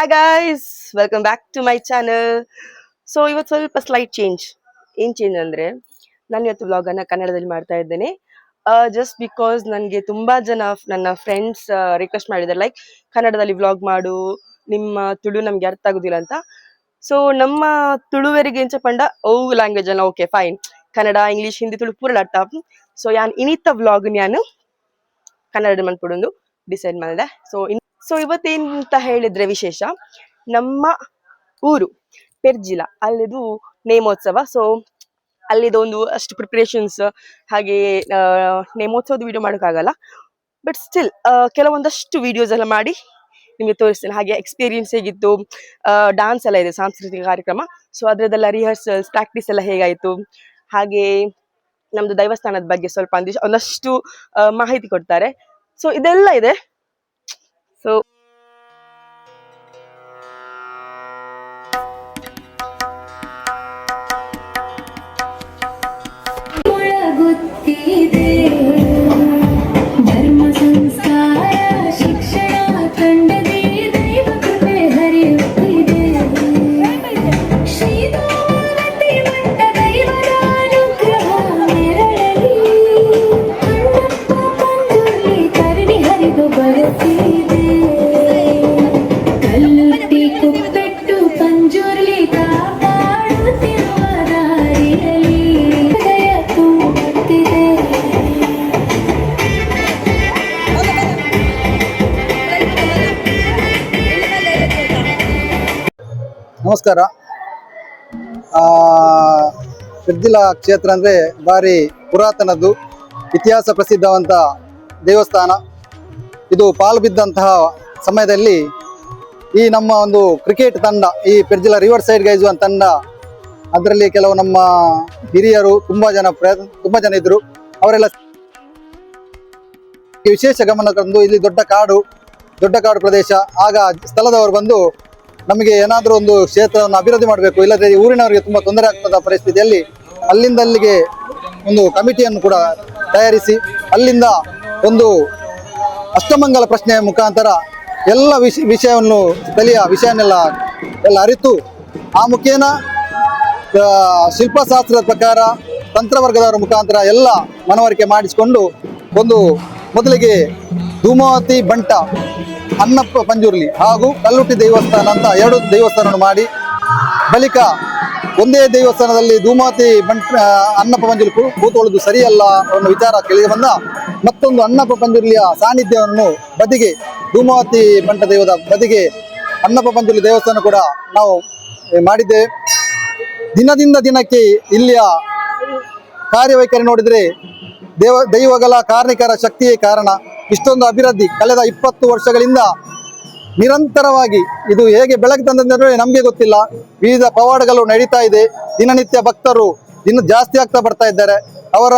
Hi guys, welcome back to my channel. So ಇವತ್ತು ಸ್ವಲ್ಪ slight change. ಏನ್ change ಅಂದ್ರೆ ನಾನು ಇವತ್ತು ವ್ಲಾಗ್ ಅನ್ನ ಕನ್ನಡದಲ್ಲಿ ಮಾಡ್ತಾ ಇದ್ದೇನೆ. ಜಸ್ಟ್ ಬಿಕಾಸ್ ನನಗೆ ತುಂಬಾ ಜನ ನನ್ನ ಫ್ರೆಂಡ್ಸ್ ರಿಕ್ವೆಸ್ಟ್ ಮಾಡಿದ್ದಾರೆ, ಲೈಕ್ ಕನ್ನಡದಲ್ಲಿ ವ್ಲಾಗ್ ಮಾಡು, ನಿಮ್ಮ ತುಳು ನಮ್ಗೆ ಅರ್ಥ ಆಗುದಿಲ್ಲ ಅಂತ. ಸೊ ನಮ್ಮ ತುಳುವರಿಗೆ ಎಂಚ ಪಂಡ ಓ ಲ್ಯಾಂಗ್ವೇಜ್ ಅಲ್ಲ, okay fine, Kannada English Hindi Tulu ಪೂರ ಅರ್ಥ. ಸೊ ಯಾನ್ ಇನಿತ ವ್ಲಾಗ್ ನಾನು ಕನ್ನಡ ಮನ್ಪುಡೊಂದು ಡಿಸೈಡ್ ಮಾಡಿದೆ. ಸೊ ಇವತ್ತೇನಂತ ಹೇಳಿದ್ರೆ ವಿಶೇಷ, ನಮ್ಮ ಊರು ಪೆರ್ಜಿಲ ಅಲ್ಲಿದು ನೇಮೋತ್ಸವ. ಸೊ ಅಲ್ಲಿದೊಂದು ಅಷ್ಟು ಪ್ರಿಪ್ರೇಷನ್ಸ್, ಹಾಗೆ ನೇಮೋತ್ಸವದ ವಿಡಿಯೋ ಮಾಡೋಕ್ಕಾಗಲ್ಲ, ಬಟ್ ಸ್ಟಿಲ್ ಕೆಲವೊಂದಷ್ಟು ವಿಡಿಯೋಸ್ ಎಲ್ಲ ಮಾಡಿ ನಿಮಗೆ ತೋರಿಸ್ತೇನೆ. ಹಾಗೆ ಎಕ್ಸ್ಪೀರಿಯನ್ಸ್ ಹೇಗಿತ್ತು, ಡಾನ್ಸ್ ಎಲ್ಲ ಇದೆ, ಸಾಂಸ್ಕೃತಿಕ ಕಾರ್ಯಕ್ರಮ. ಸೊ ಅದರದೆಲ್ಲ ರಿಹರ್ಸಲ್ಸ್ ಪ್ರಾಕ್ಟೀಸ್ ಎಲ್ಲ ಹೇಗಾಯಿತು, ಹಾಗೆ ನಮ್ದು ದೈವಸ್ಥಾನದ ಬಗ್ಗೆ ಸ್ವಲ್ಪ ಒಂದಷ್ಟು ಮಾಹಿತಿ ಕೊಡ್ತಾರೆ. ಸೊ ಇದೆಲ್ಲ ಇದೆ. ಸೊ ನಮಸ್ಕಾರ. ಪೆರ್ಜಿಲ ಕ್ಷೇತ್ರ ಅಂದರೆ ಭಾರಿ ಪುರಾತನದ್ದು, ಇತಿಹಾಸ ಪ್ರಸಿದ್ಧವಂತ ದೇವಸ್ಥಾನ. ಇದು ಪಾಲು ಬಿದ್ದಂತಹ ಸಮಯದಲ್ಲಿ ಈ ನಮ್ಮ ಒಂದು ಕ್ರಿಕೆಟ್ ತಂಡ, ಈ ಪೆರ್ಜಿಲ ರಿವರ್ ಸೈಡ್ ಗೈಸ್ ಅಂತ ತಂಡ, ಅದರಲ್ಲಿ ಕೆಲವು ನಮ್ಮ ಹಿರಿಯರು ತುಂಬ ಜನ ಇದ್ದರು. ಅವರೆಲ್ಲ ವಿಶೇಷ ಗಮನ ತಂದು, ಇಲ್ಲಿ ದೊಡ್ಡ ಕಾಡು ಪ್ರದೇಶ. ಆಗ ಸ್ಥಳದವರು ಬಂದು ನಮಗೆ ಏನಾದರೂ ಒಂದು ಕ್ಷೇತ್ರವನ್ನು ಅಭಿವೃದ್ಧಿ ಮಾಡಬೇಕು, ಇಲ್ಲದ್ರೆ ಊರಿನವರಿಗೆ ತುಂಬ ತೊಂದರೆ ಆಗ್ತದ ಪರಿಸ್ಥಿತಿಯಲ್ಲಿ ಅಲ್ಲಿಂದ ಅಲ್ಲಿಗೆ ಒಂದು ಕಮಿಟಿಯನ್ನು ಕೂಡ ತಯಾರಿಸಿ, ಅಲ್ಲಿಂದ ಒಂದು ಅಷ್ಟಮಂಗಲ ಪ್ರಶ್ನೆಯ ಮುಖಾಂತರ ಎಲ್ಲ ವಿಷಯವನ್ನು ಸ್ಥಳೀಯ ವಿಷಯನ್ನೆಲ್ಲ ಅರಿತು, ಆ ಮುಖೇನ ಶಿಲ್ಪಶಾಸ್ತ್ರದ ಪ್ರಕಾರ ತಂತ್ರವರ್ಗದವರ ಮುಖಾಂತರ ಎಲ್ಲ ಮನವರಿಕೆ ಮಾಡಿಸಿಕೊಂಡು, ಒಂದು ಮೊದಲಿಗೆ ಧೂಮಾವತಿ ಬಂಟ ಅನ್ನಪ್ಪ ಪಂಜುರ್ಲಿ ಹಾಗೂ ಕಲ್ಲುಟ್ಟಿ ದೇವಸ್ಥಾನ ಅಂತ ಎರಡು ದೇವಸ್ಥಾನವನ್ನು ಮಾಡಿ, ಬಳಿಕ ಒಂದೇ ದೇವಸ್ಥಾನದಲ್ಲಿ ಧೂಮಾವತಿ ಅನ್ನಪ್ಪ ಪಂಜುರ್ಲಿ ಕೂತ್ಕೊಳ್ಳೋದು ಸರಿಯಲ್ಲ ಅನ್ನೋ ವಿಚಾರ ಕೇಳಿ ಬಂದ, ಮತ್ತೊಂದು ಅನ್ನಪ್ಪ ಪಂಜುರ್ಲಿಯ ಸಾನ್ನಿಧ್ಯವನ್ನು ಬದಿಗೆ, ಧೂಮಾವತಿ ಬಂಟ ದೇವದ ಬದಿಗೆ ಅನ್ನಪ್ಪ ಪಂಜುರ್ಲಿ ದೇವಸ್ಥಾನ ಕೂಡ ನಾವು ಮಾಡಿದ್ದೇವೆ. ದಿನದಿಂದ ದಿನಕ್ಕೆ ಇಲ್ಲಿಯ ಕಾರ್ಯವೈಖರಿ ನೋಡಿದರೆ ದೈವಗಳ ಕಾರ್ಮಿಕರ ಶಕ್ತಿಯೇ ಕಾರಣ. ಇಷ್ಟೊಂದು ಅಭಿವೃದ್ಧಿ ಕಳೆದ 20 ವರ್ಷಗಳಿಂದ ನಿರಂತರವಾಗಿ ಇದು ಹೇಗೆ ಬೆಳಕು ತಂದಂದ್ರೆ ನಮಗೆ ಗೊತ್ತಿಲ್ಲ. ವಿವಿಧ ಪವಾಡಗಳು ನಡೀತಾ ಇದೆ. ದಿನನಿತ್ಯ ಭಕ್ತರು ಜಾಸ್ತಿ ಆಗ್ತಾ ಬರ್ತಾ ಇದ್ದಾರೆ. ಅವರ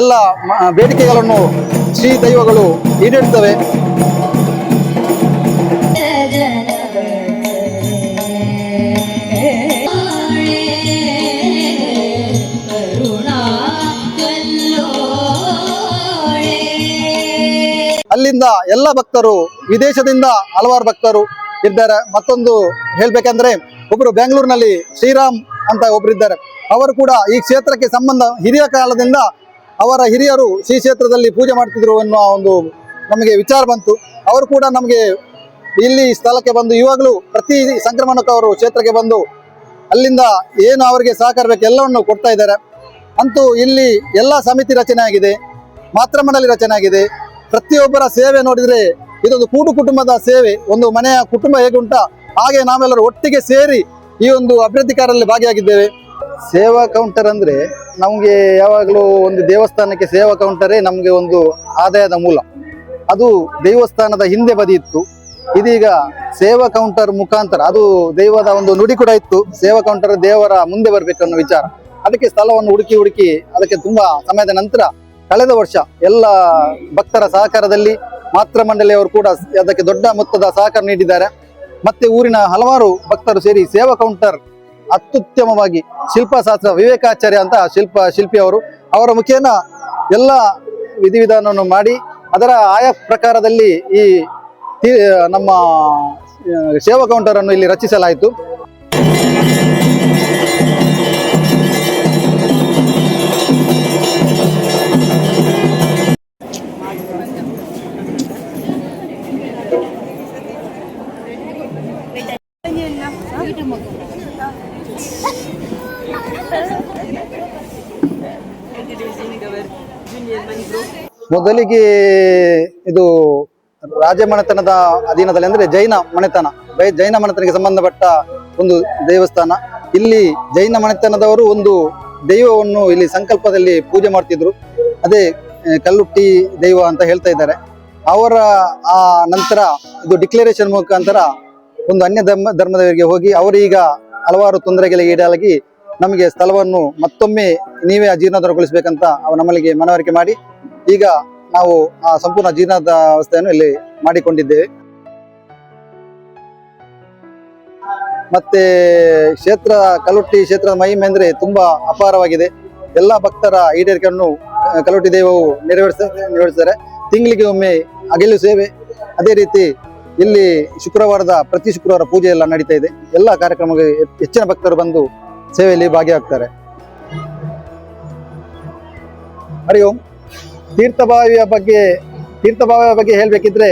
ಎಲ್ಲ ಬೇಡಿಕೆಗಳನ್ನು ಶ್ರೀ ದೈವಗಳು ಈಡೇರಿಸ್ತವೆ. ಅಲ್ಲಿಂದ ಎಲ್ಲ ಭಕ್ತರು, ವಿದೇಶದಿಂದ ಹಲವಾರು ಭಕ್ತರು ಇದ್ದಾರೆ. ಮತ್ತೊಂದು ಹೇಳ್ಬೇಕಂದ್ರೆ, ಒಬ್ರು ಬೆಂಗಳೂರಿನಲ್ಲಿ ಶ್ರೀರಾಮ್ ಅಂತ ಒಬ್ರು ಇದ್ದಾರೆ. ಅವರು ಕೂಡ ಈ ಕ್ಷೇತ್ರಕ್ಕೆ ಸಂಬಂಧ ಹಿರಿಯ ಕಾಲದಿಂದ ಅವರ ಹಿರಿಯರು ಶ್ರೀ ಕ್ಷೇತ್ರದಲ್ಲಿ ಪೂಜೆ ಮಾಡ್ತಿದ್ರು ಅನ್ನೋ ಒಂದು ನಮಗೆ ವಿಚಾರ ಬಂತು. ಅವರು ಕೂಡ ನಮಗೆ ಇಲ್ಲಿ ಸ್ಥಳಕ್ಕೆ ಬಂದು ಇವಾಗಲೂ ಪ್ರತಿ ಸಂಕ್ರಮಣಕ್ಕೆ ಅವರು ಕ್ಷೇತ್ರಕ್ಕೆ ಬಂದು ಅಲ್ಲಿಂದ ಏನು ಅವರಿಗೆ ಸಹಕಾರ ಬೇಕು ಎಲ್ಲವನ್ನು ಕೊಡ್ತಾ ಇದ್ದಾರೆ. ಅಂತೂ ಇಲ್ಲಿ ಎಲ್ಲ ಸಮಿತಿ ರಚನೆ ಆಗಿದೆ, ಮಾತೃ ಮಂಡಳಿ ರಚನೆ ಆಗಿದೆ. ಪ್ರತಿಯೊಬ್ಬರ ಸೇವೆ ನೋಡಿದ್ರೆ ಇದೊಂದು ಕೂಡು ಕುಟುಂಬದ ಸೇವೆ. ಒಂದು ಮನೆಯ ಕುಟುಂಬ ಹೇಗುಂಟ ಹಾಗೆ ನಾವೆಲ್ಲರೂ ಒಟ್ಟಿಗೆ ಸೇರಿ ಈ ಒಂದು ಅಭಿವೃದ್ಧಿ ಕಾರ್ಯದಲ್ಲಿ ಭಾಗಿಯಾಗಿದ್ದೇವೆ. ಸೇವಾ ಕೌಂಟರ್ ಅಂದ್ರೆ ನಮಗೆ ಯಾವಾಗಲೂ ಒಂದು ದೇವಸ್ಥಾನಕ್ಕೆ ಸೇವಾ ಕೌಂಟರೇ ನಮಗೆ ಒಂದು ಆದಾಯದ ಮೂಲ. ಅದು ದೇವಸ್ಥಾನದ ಹಿಂದೆ ಬದಿ ಇತ್ತು, ಇದೀಗ ಸೇವಾ ಕೌಂಟರ್ ಮುಖಾಂತರ, ಅದು ದೈವದ ಒಂದು ನುಡಿ ಕೂಡ ಇತ್ತು, ಸೇವಾ ಕೌಂಟರ್ ದೇವರ ಮುಂದೆ ಬರಬೇಕನ್ನೋ ವಿಚಾರ. ಅದಕ್ಕೆ ಸ್ಥಳವನ್ನು ಹುಡುಕಿ ಅದಕ್ಕೆ ತುಂಬಾ ಸಮಯದ ನಂತರ ಕಳೆದ ವರ್ಷ ಎಲ್ಲ ಭಕ್ತರ ಸಹಕಾರದಲ್ಲಿ ಮಾತೃ ಮಂಡಳಿಯವರು ಕೂಡ ಅದಕ್ಕೆ ದೊಡ್ಡ ಮೊತ್ತದ ಸಹಕಾರ ನೀಡಿದ್ದಾರೆ. ಮತ್ತೆ ಊರಿನ ಹಲವಾರು ಭಕ್ತರು ಸೇರಿ ಸೇವಾ ಕೌಂಟರ್ ಅತ್ಯುತ್ತಮವಾಗಿ ಶಿಲ್ಪಶಾಸ್ತ್ರ ವಿವೇಕಾಚಾರ್ಯ ಅಂತ ಶಿಲ್ಪಿಯವರು ಅವರ ಮುಖೇನ ಎಲ್ಲ ವಿಧಿವಿಧಾನವನ್ನು ಮಾಡಿ ಅದರ ಆಯಾ ಪ್ರಕಾರದಲ್ಲಿ ಈ ನಮ್ಮ ಸೇವಾ ಕೌಂಟರ್ ಅನ್ನು ಇಲ್ಲಿ ರಚಿಸಲಾಯಿತು. ಮೊದಲಿಗೆ ಇದು ರಾಜಮನೆತನದ ಅಧೀನದಲ್ಲಿ ಅಂದ್ರೆ ಜೈನ ಮನೆತನ, ಜೈನ ಮನೆತನಕ್ಕೆ ಸಂಬಂಧಪಟ್ಟ ಒಂದು ದೇವಸ್ಥಾನ. ಇಲ್ಲಿ ಜೈನ ಮನೆತನದವರು ಒಂದು ದೈವವನ್ನು ಇಲ್ಲಿ ಸಂಕಲ್ಪದಲ್ಲಿ ಪೂಜೆ ಮಾಡ್ತಿದ್ರು, ಅದೇ ಕಲ್ಲುಟ್ಟಿ ದೈವ ಅಂತ ಹೇಳ್ತಾ ಇದ್ದಾರೆ. ಅವರ ಆ ನಂತರ ಇದು ಡಿಕ್ಲರೇಷನ್ ಮುಖಾಂತರ ಒಂದು ಅನ್ಯ ಧರ್ಮದವರಿಗೆ ಹೋಗಿ ಅವರು ಈಗ ಹಲವಾರು ತೊಂದರೆಗಳಿಗೆ ಈಡಾಗಿ ನಮಗೆ ಸ್ಥಳವನ್ನು ಮತ್ತೊಮ್ಮೆ ನೀವೇ ಜೀರ್ಣೋದ್ಧಾರಗೊಳಿಸಬೇಕಂತ ನಮ್ಮಲ್ಲಿಗೆ ಮನವರಿಕೆ ಮಾಡಿ ಈಗ ನಾವು ಆ ಸಂಪೂರ್ಣ ಜೀರ್ಣೋದ್ಧಾರ ವ್ಯವಸ್ಥೆಯನ್ನು ಇಲ್ಲಿ ಮಾಡಿಕೊಂಡಿದ್ದೇವೆ. ಮತ್ತೆ ಕ್ಷೇತ್ರ ಕಲ್ಲುಟ್ಟಿ ಕ್ಷೇತ್ರದ ಮಹಿಮೆ ಅಂದ್ರೆ ತುಂಬಾ ಅಪಾರವಾಗಿದೆ. ಎಲ್ಲ ಭಕ್ತರ ಈಡೇರಿಕೆಯನ್ನು ಕಲ್ಲುಟ್ಟಿ ದೇವವು ನೆರವೇರಿಸ್ತಾರೆ. ತಿಂಗಳಿಗೆ ಒಮ್ಮೆ ಅಗೆಲು ಸೇವೆ, ಅದೇ ರೀತಿ ಇಲ್ಲಿ ಪ್ರತಿ ಶುಕ್ರವಾರ ಪೂಜೆ ಎಲ್ಲ ನಡೀತಾ ಇದೆ. ಎಲ್ಲ ಕಾರ್ಯಕ್ರಮಕ್ಕೆ ಹೆಚ್ಚಿನ ಭಕ್ತರು ಬಂದು ಸೇವೆಯಲ್ಲಿ ಭಾಗಿಯಾಗ್ತಾರೆ. ಹರಿ ಓಂ. ತೀರ್ಥಭಾವಿಯ ಬಗ್ಗೆ ಹೇಳ್ಬೇಕಿದ್ರೆ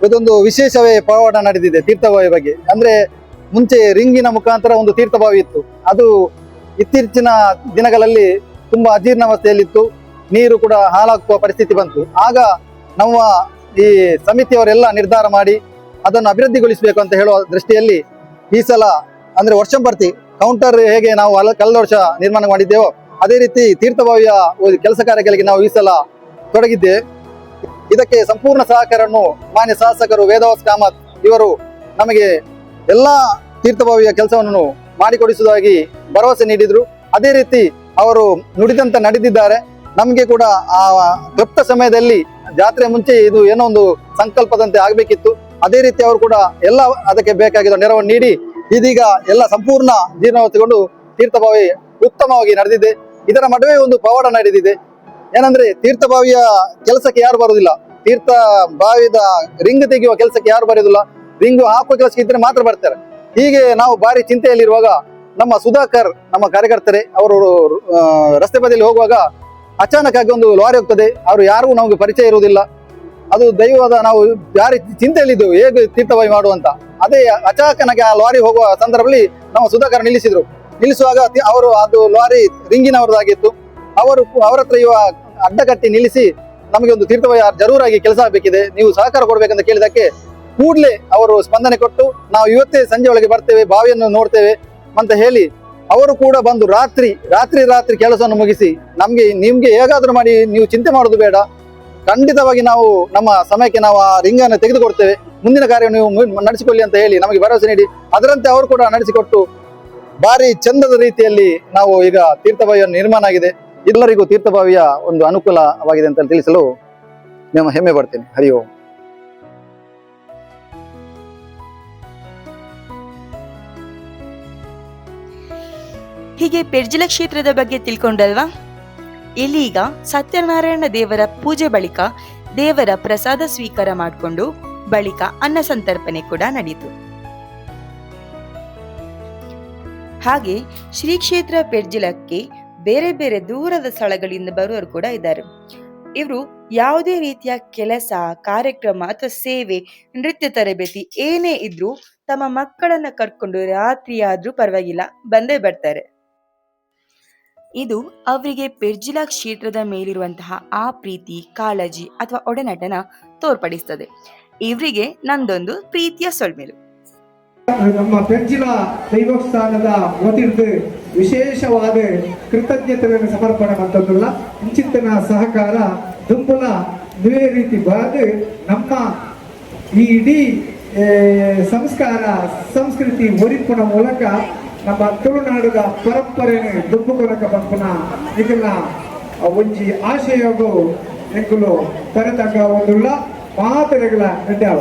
ಇದೊಂದು ವಿಶೇಷವೇ ಪವಾಡ ನಡೆದಿದೆ ತೀರ್ಥಭಾವಿಯ ಬಗ್ಗೆ. ಅಂದ್ರೆ ಮುಂಚೆ ರಿಂಗಿನ ಮುಖಾಂತರ ಒಂದು ತೀರ್ಥಭಾವಿ ಇತ್ತು, ಅದು ಇತ್ತೀಚಿನ ದಿನಗಳಲ್ಲಿ ತುಂಬಾ ಅಜೀರ್ಣಾವಸ್ಥೆಯಲ್ಲಿತ್ತು, ನೀರು ಕೂಡ ಹಾಳಾಗುವ ಪರಿಸ್ಥಿತಿ ಬಂತು. ಆಗ ನಮ್ಮ ಈ ಸಮಿತಿಯವರೆಲ್ಲ ನಿರ್ಧಾರ ಮಾಡಿ ಅದನ್ನು ಅಭಿವೃದ್ಧಿಗೊಳಿಸಬೇಕು ಅಂತ ಹೇಳುವ ದೃಷ್ಟಿಯಲ್ಲಿ ಈ ಸಲ ಅಂದ್ರೆ ವರ್ಷಂಪ್ರತಿ ಕೌಂಟರ್ ಹೇಗೆ ನಾವು ಕಳೆದ ವರ್ಷ ನಿರ್ಮಾಣ ಮಾಡಿದ್ದೇವೋ ಅದೇ ರೀತಿ ತೀರ್ಥಭಾವಿಯ ಕೆಲಸ ಕಾರ್ಯಗಳಿಗೆ ನಾವು ಈ ಸಲ ತೊಡಗಿದ್ದೇವೆ. ಇದಕ್ಕೆ ಸಂಪೂರ್ಣ ಸಹಕಾರವನ್ನು ಮಾನ್ಯ ಶಾಸಕರು ವೇದವಾಸ್ ಕಾಮತ್ ಇವರು ನಮಗೆ ಎಲ್ಲಾ ತೀರ್ಥಭಾವಿಯ ಕೆಲಸವನ್ನು ಮಾಡಿಕೊಡಿಸುವುದಾಗಿ ಭರವಸೆ ನೀಡಿದ್ರು. ಅದೇ ರೀತಿ ಅವರು ನುಡಿದಂತೆ ನಡೆದಿದ್ದಾರೆ. ನಮಗೆ ಕೂಡ ಆ ಕ್ಲಪ್ತ ಸಮಯದಲ್ಲಿ ಜಾತ್ರೆ ಮುಂಚೆ ಇದು ಏನೋ ಒಂದು ಸಂಕಲ್ಪದಂತೆ ಆಗ್ಬೇಕಿತ್ತು. ಅದೇ ರೀತಿ ಅವರು ಕೂಡ ಎಲ್ಲ ಅದಕ್ಕೆ ಬೇಕಾಗಿದ್ದ ನೆರವನ್ನು ನೀಡಿ ಇದೀಗ ಎಲ್ಲ ಸಂಪೂರ್ಣ ಜೀರ್ಣೋತ್ತಿಕೊಂಡು ತೀರ್ಥಭಾವಿ ಉತ್ತಮವಾಗಿ ನಡೆದಿದೆ. ಇದರ ನಡುವೆ ಒಂದು ಪವಾಡ ನಡೆದಿದೆ. ಏನಂದ್ರೆ ತೀರ್ಥಭಾವಿಯ ಕೆಲಸಕ್ಕೆ ಯಾರು ಬರುವುದಿಲ್ಲ, ತೀರ್ಥ ಬಾವಿದ ರಿಂಗ್ ತೆಗೆಯುವ ಕೆಲಸಕ್ಕೆ ಯಾರು ಬರುವುದಿಲ್ಲ, ರಿಂಗು ಹಾಕುವ ಕೆಲಸಕ್ಕೆ ಇದ್ರೆ ಮಾತ್ರ ಬರ್ತಾರೆ. ಹೀಗೆ ನಾವು ಭಾರಿ ಚಿಂತೆಯಲ್ಲಿರುವಾಗ ನಮ್ಮ ಸುಧಾಕರ್ ನಮ್ಮ ಕಾರ್ಯಕರ್ತರೆ ಅವರು ರಸ್ತೆ ಬದಿಯಲ್ಲಿ ಹೋಗುವಾಗ ಅಚಾನಕ್ ಆಗಿ ಒಂದು ಲಾರಿ ಹೋಗ್ತದೆ. ಅವರು ಯಾರಿಗೂ ನಮಗೆ ಪರಿಚಯ ಇರುವುದಿಲ್ಲ, ಅದು ದೈವದ ನಾವು ಯಾರು ಚಿಂತೆಯಲ್ಲಿದ್ದೆವು ಹೇಗೆ ತೀರ್ಥಭಾವಿ ಮಾಡುವಂತ. ಅದೇ ಅಚಾನಕ್ ಆ ಲಾರಿ ಹೋಗುವ ಸಂದರ್ಭದಲ್ಲಿ ನಮ್ಮ ಸುಧಾಕರ್ ನಿಲ್ಲಿಸುವಾಗ ಅವರು ಅದು ಲಾರಿ ರಿಂಗಿನವರದಾಗಿತ್ತು. ಅವರ ಹತ್ರ ಇವ ಅಡ್ಡಗಟ್ಟಿ ನಿಲ್ಲಿಸಿ ನಮಗೆ ಒಂದು ತೀರ್ಥಭಾವಿ ಜರೂರಾಗಿ ಕೆಲಸ ಆಗಬೇಕಿದೆ, ನೀವು ಸಹಕಾರ ಕೊಡ್ಬೇಕಂತ ಕೇಳಿದಕ್ಕೆ ಕೂಡಲೇ ಅವರು ಸ್ಪಂದನೆ ಕೊಟ್ಟು ನಾವು ಇವತ್ತೇ ಸಂಜೆ ಒಳಗೆ ಬರ್ತೇವೆ, ಬಾವಿಯನ್ನು ನೋಡ್ತೇವೆ ಅಂತ ಹೇಳಿ ಅವರು ಕೂಡ ಬಂದು ರಾತ್ರಿ ಕೆಲಸವನ್ನು ಮುಗಿಸಿ ನಿಮ್ಗೆ ಹೇಗಾದ್ರೂ ಮಾಡಿ ನೀವು ಚಿಂತೆ ಮಾಡೋದು ಬೇಡ, ಖಂಡಿತವಾಗಿ ನಾವು ನಮ್ಮ ಸಮಯಕ್ಕೆ ನಾವು ಆ ರಿಂಗನ್ನು ತೆಗೆದುಕೊಡ್ತೇವೆ, ಮುಂದಿನ ಕಾರ್ಯ ನೀವು ನಡೆಸಿಕೊಳ್ಳಿ ಅಂತ ಹೇಳಿ ನಮಗೆ ಭರವಸೆ ನೀಡಿ ಅದರಂತೆ ಅವರು ಕೂಡ ನಡೆಸಿಕೊಟ್ಟು ಭಾರಿ ಚಂದದ ರೀತಿಯಲ್ಲಿ ನಾವು ಈಗ ತೀರ್ಥಭಾವಿಯನ್ನು ನಿರ್ಮಾಣ ಆಗಿದೆ. ಎಲ್ಲರಿಗೂ ತೀರ್ಥಭಾವಿಯ ಒಂದು ಅನುಕೂಲವಾಗಿದೆ ಅಂತ ತಿಳಿಸಲು ನಿಮ್ಮ ಹೆಮ್ಮೆ ಪಡ್ತೇನೆ. ಹರಿ ಓಂ. ಹೀಗೆ ಪೆರ್ಜಿಲ ಕ್ಷೇತ್ರದ ಬಗ್ಗೆ ತಿಳ್ಕೊಂಡಲ್ವಾ? ಇಲ್ಲೀಗ ಸತ್ಯನಾರಾಯಣ ದೇವರ ಪೂಜೆ ಬಳಿಕ ದೇವರ ಪ್ರಸಾದ ಸ್ವೀಕಾರ ಮಾಡಿಕೊಂಡು ಬಳಿಕ ಅನ್ನ ಸಂತರ್ಪಣೆ ಕೂಡ ನಡೆಯಿತು. ಹಾಗೆ ಶ್ರೀ ಕ್ಷೇತ್ರ ಪೆರ್ಜಿಲಕ್ಕೆ ಬೇರೆ ಬೇರೆ ದೂರದ ಸ್ಥಳಗಳಿಂದ ಬರುವವರು ಕೂಡ ಇದ್ದಾರೆ. ಇವರು ಯಾವುದೇ ರೀತಿಯ ಕೆಲಸ, ಕಾರ್ಯಕ್ರಮ ಅಥವಾ ಸೇವೆ, ನೃತ್ಯ ತರಬೇತಿ ಏನೇ ಇದ್ರೂ ತಮ್ಮ ಮಕ್ಕಳನ್ನ ಕರ್ಕೊಂಡು ರಾತ್ರಿ ಆದ್ರೂ ಪರವಾಗಿಲ್ಲ ಬಂದೇ ಬರ್ತಾರೆ. ಇದು ಅವರಿಗೆ ಪೆರ್ಜಿಲ ಕ್ಷೇತ್ರದ ಮೇಲಿರುವಂತಹ ಆ ಪ್ರೀತಿ, ಕಾಳಜಿ ಅಥವಾ ಒಡನಾಟನ ತೋರ್ಪಡಿಸ್ತದೆ. ಇವರಿಗೆ ನಂದೊಂದು ಪ್ರೀತಿಯ ಸೊಳ್ಮೆಲು. ನಮ್ಮ ಪೆರ್ಜಿಲ ದೈವಸ್ಥಾನದ ವತಿರ್ದು ವಿಶೇಷವಾದ ಕೃತಜ್ಞತೆಯನ್ನು ಸಮರ್ಪಣೆ ಮಂತಂದುಲ್ಲ ಇಂಚಿತ್ತನ ಸಹಕಾರ ದುಂಬುಲ ಇದೇ ರೀತಿ ಬಾದು ನಮ್ಮ ಈ ಇಡೀ ಸಂಸ್ಕಾರ ಸಂಸ್ಕೃತಿ ಒರಿಪುನ ಮೂಲಕ ನಮ್ಮ ತುಳುನಾಡುದ ಪರಂಪರೆಯನ್ನು ದುಂಬುಕೊನಕ ಬಂಪುನ ಇದನ್ನ ಒಂಜಿ ಆಶಯವು ಎಂಕುಲು ತರತಂಗ ಒಂದುಳ್ಳ ಮಾತರೆಗಳ ನಡೆಯವ.